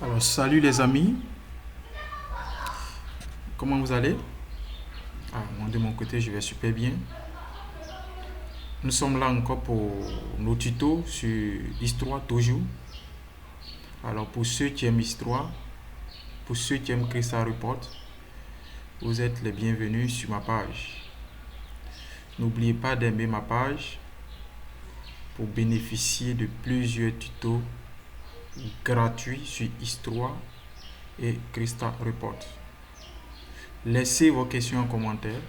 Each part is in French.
Alors, salut les amis, comment vous allez? Moi de mon côté, je vais super bien. Nous sommes là encore pour nos tutos sur Histoire toujours. Alors, pour ceux qui aiment Histoire, pour ceux qui aiment Crystal Report, vous êtes les bienvenus sur ma page. N'oubliez pas d'aimer ma page pour bénéficier de plusieurs tutos gratuits sur Histoire et Crystal Report. Laissez vos questions en commentaire.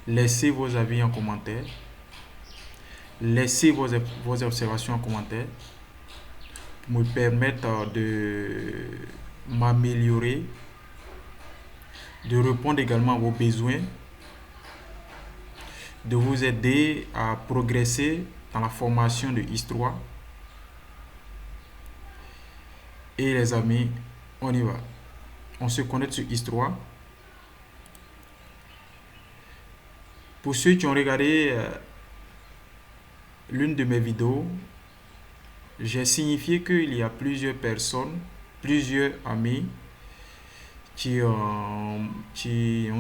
Laissez vos avis en commentaire. Laissez vos observations en commentaire pour me permettre de m'améliorer, de répondre également à vos besoins, de vous aider à progresser dans la formation de Histoire. Et les amis, on y va. On se connecte sur Histoire. Pour ceux qui ont regardé l'une de mes vidéos, j'ai signifié qu'il y a plusieurs personnes, plusieurs amis qui ont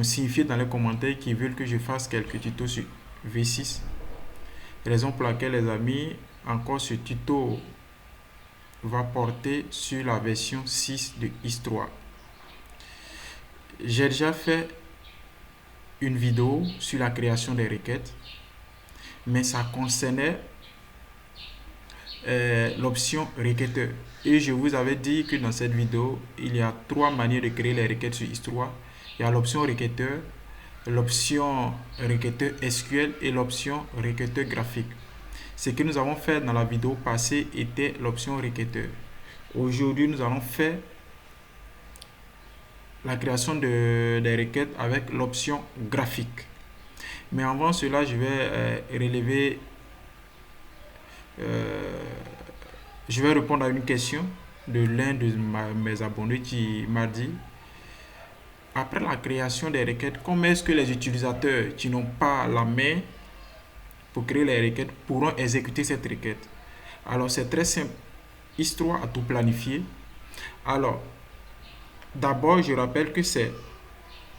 signifié dans les commentaires qu'ils veulent que je fasse quelques tutos sur V6. Raison pour laquelle les amis, encore ce tuto va porter sur la version 6 de Histoire. J'ai déjà fait une vidéo sur la création des requêtes, mais ça concernait l'option requêteur. Et je vous avais dit que dans cette vidéo, il y a trois manières de créer les requêtes sur Histoire. Il y a l'option requêteur, l'option requêteur SQL et l'option requêteur graphique. Ce que nous avons fait dans la vidéo passée était l'option requêteur. Aujourd'hui, nous allons faire la création des requêtes avec l'option graphique. Mais avant cela, je vais relever je vais répondre à une question de l'un de mes abonnés qui m'a dit: après la création des requêtes, comment est-ce que les utilisateurs qui n'ont pas la main pour créer les requêtes pourront exécuter cette requête? Alors c'est très simple. Histoire à tout planifier. Alors d'abord, je rappelle que c'est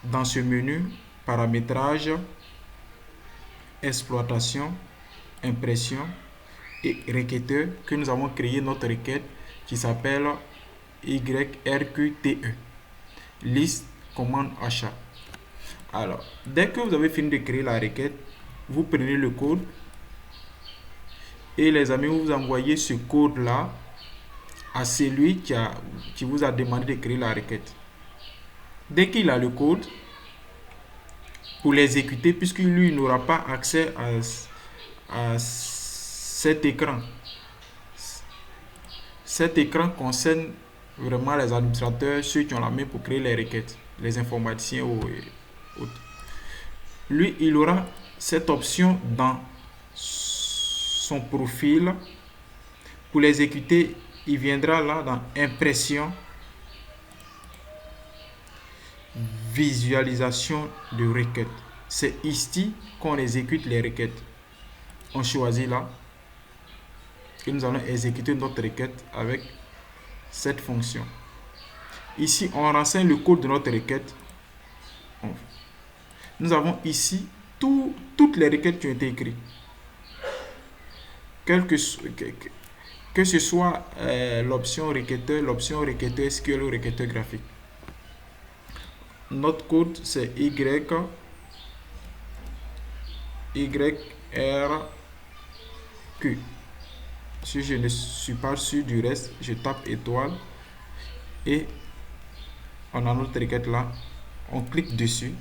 dans ce menu paramétrage, exploitation, impression et requêteur que nous avons créé notre requête qui s'appelle YRQTE, liste commande achat. Alors, dès que vous avez fini de créer la requête, vous prenez le code et les amis, vous envoyez ce code là à celui qui vous a demandé de créer la requête. Dès qu'il a le code, pour l'exécuter, puisque lui n'aura pas accès à cet écran. Cet écran concerne vraiment les administrateurs, ceux qui ont la main pour créer les requêtes, les informaticiens ou autres. Lui, il aura cette option dans son profil. Pour l'exécuter, il viendra là dans impression, visualisation de requêtes. C'est ici qu'on exécute les requêtes. On choisit là et nous allons exécuter notre requête avec cette fonction. Ici, on renseigne le code de notre requête. Nous avons ici toutes les requêtes qui ont été écrites. Que ce soit l'option requêteur SQL ou requêteur graphique. Notre code c'est YRQ. Si je ne suis pas sûr du reste, je tape étoile et on a notre requête là. On clique dessus.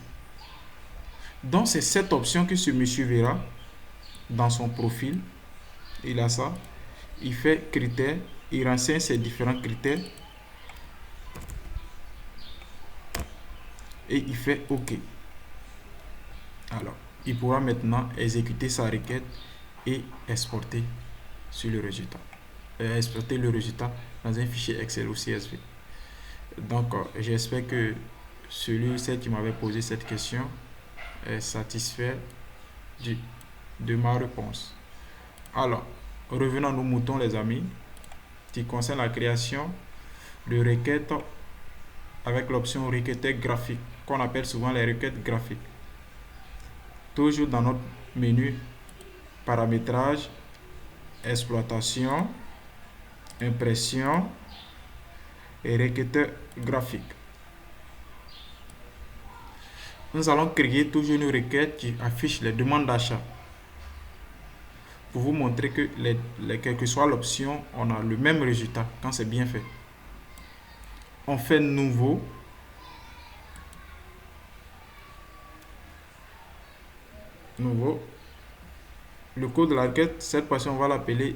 Donc c'est cette option que ce monsieur verra dans son profil. Il a ça. Il fait critères. Il renseigne ses différents critères. Et il fait OK. Alors, il pourra maintenant exécuter sa requête et exporter sur le résultat. Exporter le résultat dans un fichier Excel ou CSV. Donc, j'espère que celui qui m'avait posé cette question est satisfait de ma réponse. Alors, revenons à nos moutons, les amis, qui concerne la création de requêtes avec l'option requêteur graphique, qu'on appelle souvent les requêtes graphiques. Toujours dans notre menu paramétrage, exploitation, impression et requêteur graphique. Nous allons créer toujours une requête qui affiche les demandes d'achat. Pour vous montrer que quelle que soit l'option, on a le même résultat quand c'est bien fait. On fait nouveau. Le code de la requête, cette fois-ci, on va l'appeler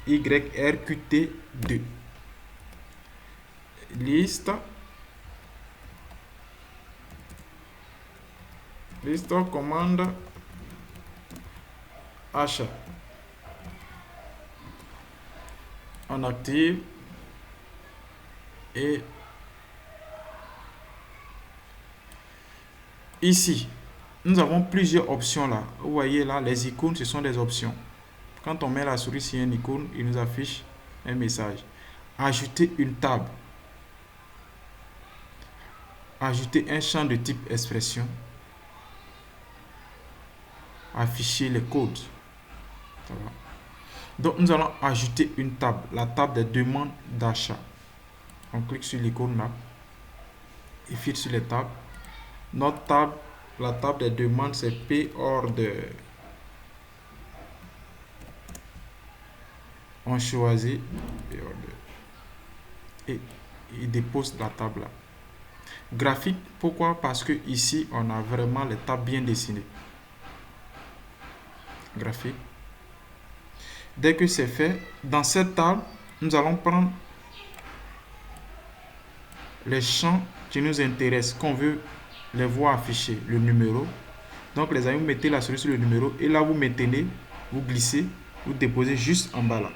YRQT2. Liste commande achat. On active et ici nous avons plusieurs options là. Vous voyez là, les icônes, ce sont des options. Quand on met la souris sur une icône, il nous affiche un message. Ajouter une table. Ajouter un champ de type expression. Afficher les codes. Ça va. Donc nous allons ajouter une table, la table des demandes d'achat. On clique sur l'icône là et file sur les tables. Notre table, la table des demandes, c'est P order. On choisit P order et il dépose la table là. Graphique, pourquoi? Parce que ici on a vraiment les tables bien dessinées. Graphique. Dès que c'est fait, dans cette table, nous allons prendre les champs qui nous intéressent, qu'on veut les voir afficher, le numéro. Donc les amis, vous mettez la souris sur le numéro et là vous maintenez, vous glissez, vous déposez juste en bas là.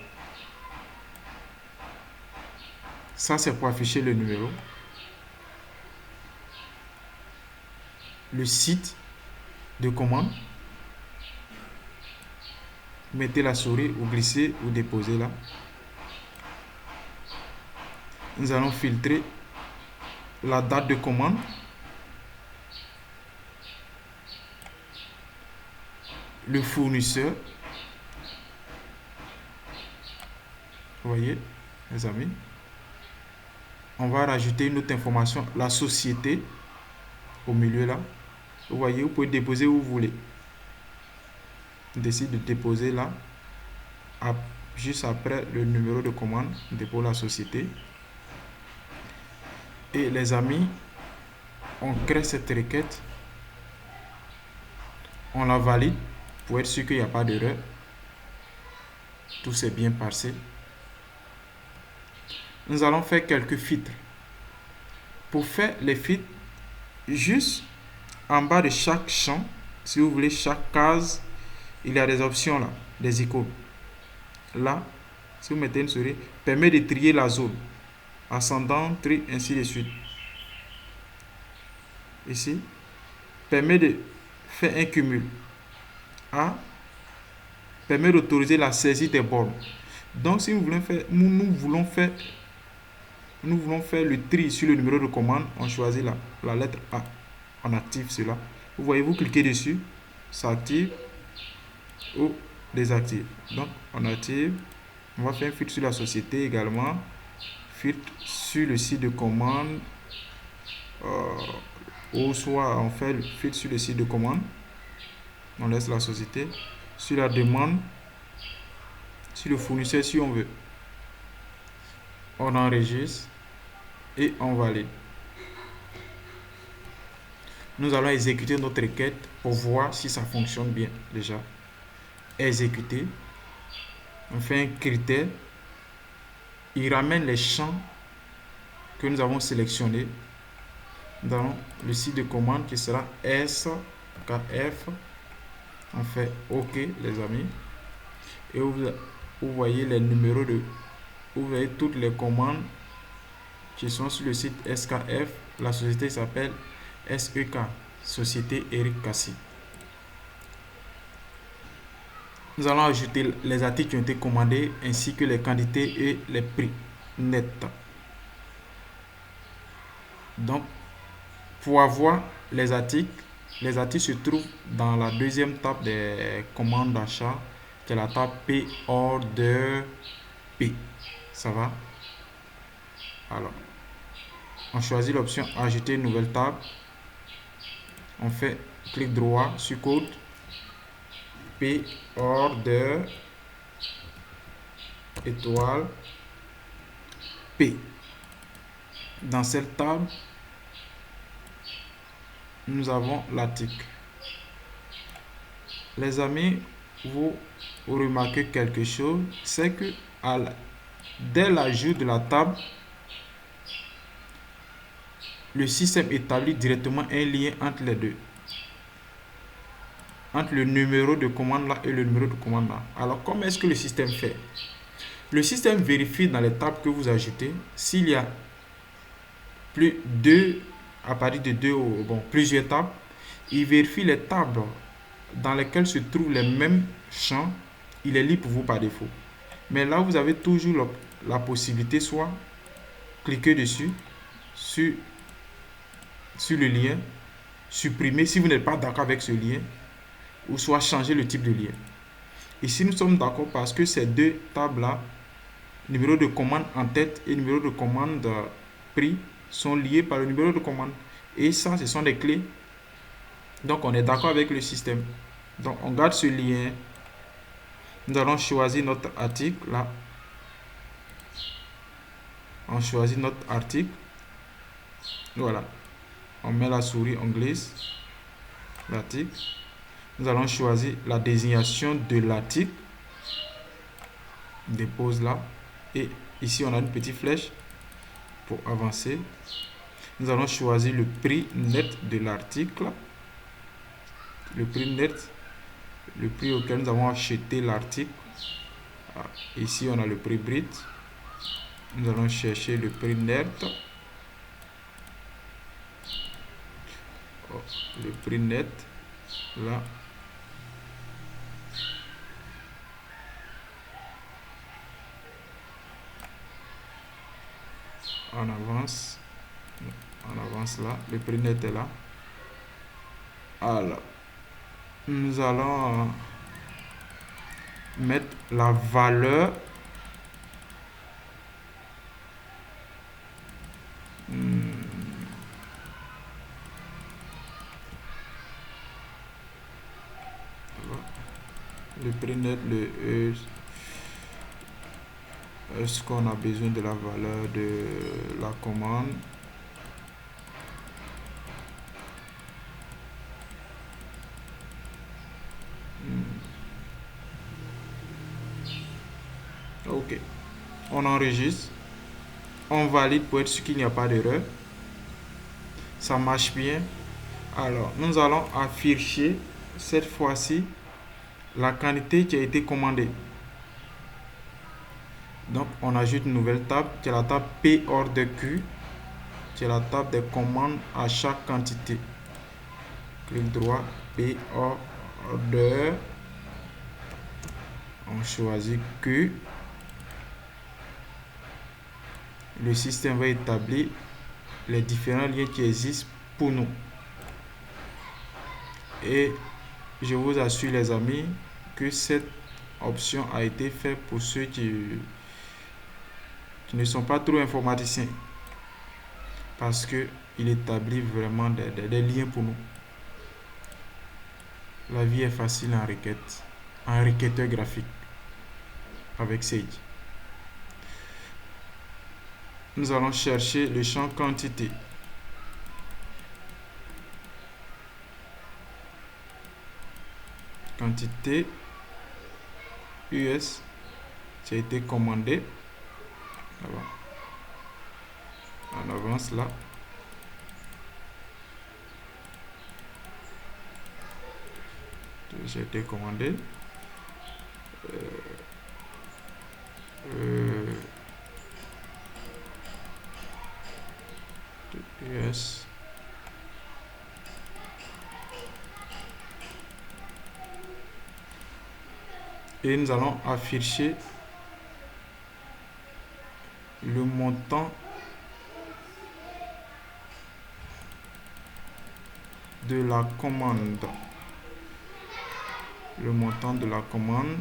Ça c'est pour afficher le numéro. Le site de commande. Vous mettez la souris, vous glissez, vous déposez là. Nous allons filtrer la date de commande. Le fournisseur. Vous voyez, les amis. On va rajouter une autre information, la société, au milieu là. Vous voyez, vous pouvez déposer où vous voulez. On décide de déposer là, juste après le numéro de commande, on dépose la société. Et les amis, on crée cette requête, on la valide pour être sûr qu'il n'y a pas d'erreur. Tout s'est bien passé. Nous allons faire quelques filtres. Pour faire les filtres, juste en bas de chaque champ, si vous voulez, chaque case, il y a des options là, des icônes. Là, si vous mettez une souris, permet de trier la zone. Ascendant, tri, ainsi de suite. Ici, permet de faire un cumul. A, permet d'autoriser la saisie des bornes. Donc, si nous voulons faire, nous voulons faire le tri sur le numéro de commande, on choisit la lettre A. On active cela. Vous voyez, vous cliquez dessus, ça active ou désactive. Donc, on active. On va faire un filtre sur la société également. Filtre sur le site de commande. Ou soit on fait le filtre sur le site de commande. On laisse la société. Sur la demande. Sur le fournisseur si on veut. On enregistre et on valide. Nous allons exécuter notre requête pour voir si ça fonctionne bien déjà. Exécuter. On fait un critère. Il ramène les champs que nous avons sélectionnés dans le site de commande qui sera SKF. On fait OK les amis. Et vous voyez les numéros vous voyez toutes les commandes qui sont sur le site SKF. La société s'appelle SEK, Société Eric Cassi. Nous allons ajouter les articles qui ont été commandés ainsi que les quantités et les prix nets. Donc, pour avoir les articles se trouvent dans la deuxième table des commandes d'achat, qui est la table P Order P. Ça va? Alors, on choisit l'option Ajouter une nouvelle table. On fait clic droit sur Code, P Order étoile P. Dans cette table, nous avons l'article. Les amis, vous remarquez quelque chose, c'est que dès l'ajout de la table, le système établit directement un lien entre les deux, entre le numéro de commande là et le numéro de commande là. Alors, comment est-ce que le système fait? Le système vérifie dans les tables que vous ajoutez s'il y a à partir de plusieurs tables. Il vérifie les tables dans lesquelles se trouvent les mêmes champs. Il est libre pour vous par défaut. Mais là, vous avez toujours la possibilité soit cliquer dessus sur le lien, supprimer si vous n'êtes pas d'accord avec ce lien, ou soit changer le type de lien. Ici, nous sommes d'accord parce que ces deux tables-là, numéro de commande en tête et numéro de commande prix, sont liés par le numéro de commande. Et ça, ce sont des clés. Donc, on est d'accord avec le système. Donc, on garde ce lien. Nous allons choisir notre article là. On choisit notre article. Voilà. On met la souris, on glisse l'article. Nous allons choisir la désignation de l'article. Dépose là. Et ici, on a une petite flèche pour avancer. Nous allons choisir le prix net de l'article. Le prix net, le prix auquel nous avons acheté l'article. Ici, on a le prix brut. Nous allons chercher le prix net. Le prix net, là. On avance là, le prix net est là. Alors, nous allons mettre la valeur le prix net, est-ce qu'on a besoin de la valeur de la commande? Ok, on enregistre, on valide pour être sûr qu'il n'y a pas d'erreur. Ça marche bien. Alors, nous allons afficher cette fois-ci la quantité qui a été commandée. Donc, on ajoute une nouvelle table qui est la table P Order Q, qui est la table des commandes à chaque quantité. Clic droit, P Order. On choisit Q. Le système va établir les différents liens qui existent pour nous. Et je vous assure les amis que cette option a été faite pour ceux qui ne sont pas trop informaticiens, parce que il établit vraiment des liens pour nous. La vie est facile en requête, en requêteur graphique avec Sage. Nous allons chercher le champ quantité. Quantité US qui a été commandé. Là-bas. On avance là. J'ai été commandé. US. Et nous allons afficher le montant de la commande. Le montant de la commande.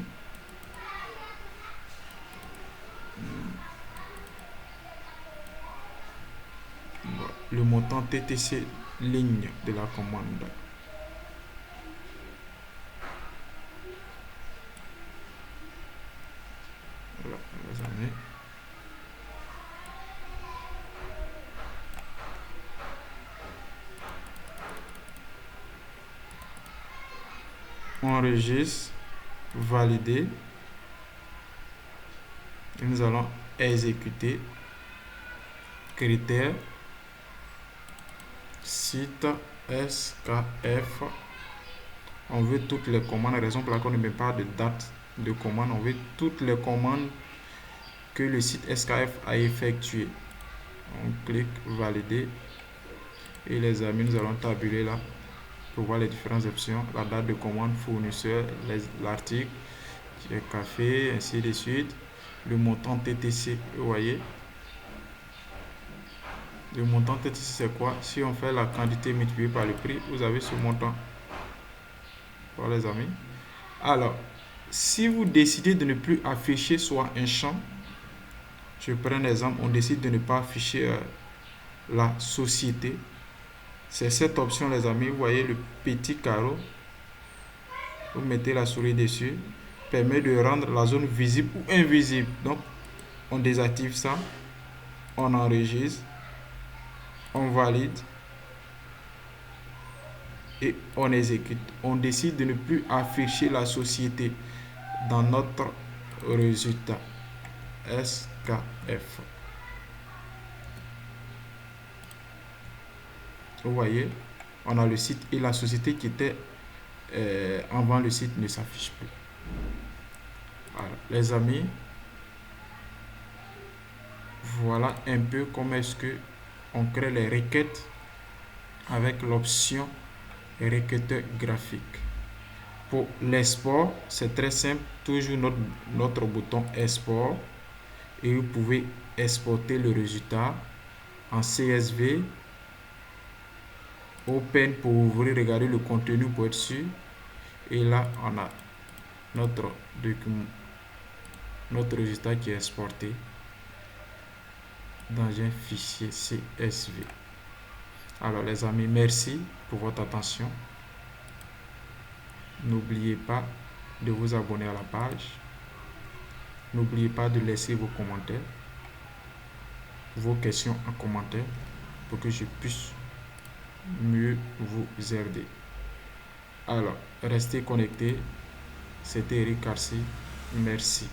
Le montant TTC ligne de la commande. Voilà, les amis. On enregistre, valider. Et nous allons exécuter. Critères. Site SKF. On veut toutes les commandes, raison pour laquelle on ne met pas de date de commande. On veut toutes les commandes que le site SKF a effectuées. On clique valider. Et les amis, nous allons tabuler là pour voir les différentes options. La date de commande, fournisseur, l'article, café, ainsi de suite. Le montant TTC, vous voyez. Le montant TTC, c'est quoi? Si on fait la quantité multipliée par le prix, vous avez ce montant. Voilà les amis. Alors, si vous décidez de ne plus afficher soit un champ, je prends un exemple, on décide de ne pas afficher la société. C'est cette option les amis, vous voyez le petit carreau. Vous mettez la souris dessus, permet de rendre la zone visible ou invisible. Donc, on désactive ça, on enregistre, on valide et on exécute. On décide de ne plus afficher la société dans notre résultat SKF. Vous voyez, on a le site et la société qui était avant le site ne s'affiche plus. Alors, les amis, voilà un peu comment est-ce que on crée les requêtes avec l'option requêteur graphique. Pour l'export, c'est très simple, toujours notre bouton export et vous pouvez exporter le résultat en CSV, open pour ouvrir, regarder le contenu pour être sûr. Et là, on a notre document, notre résultat qui est exporté dans un fichier CSV. Alors les amis, merci pour votre attention. N'oubliez pas de vous abonner à la page. N'oubliez pas de laisser vos commentaires, vos questions en commentaire pour que je puisse mieux vous aider. Alors, restez connectés. C'était Eric Karsi. Merci.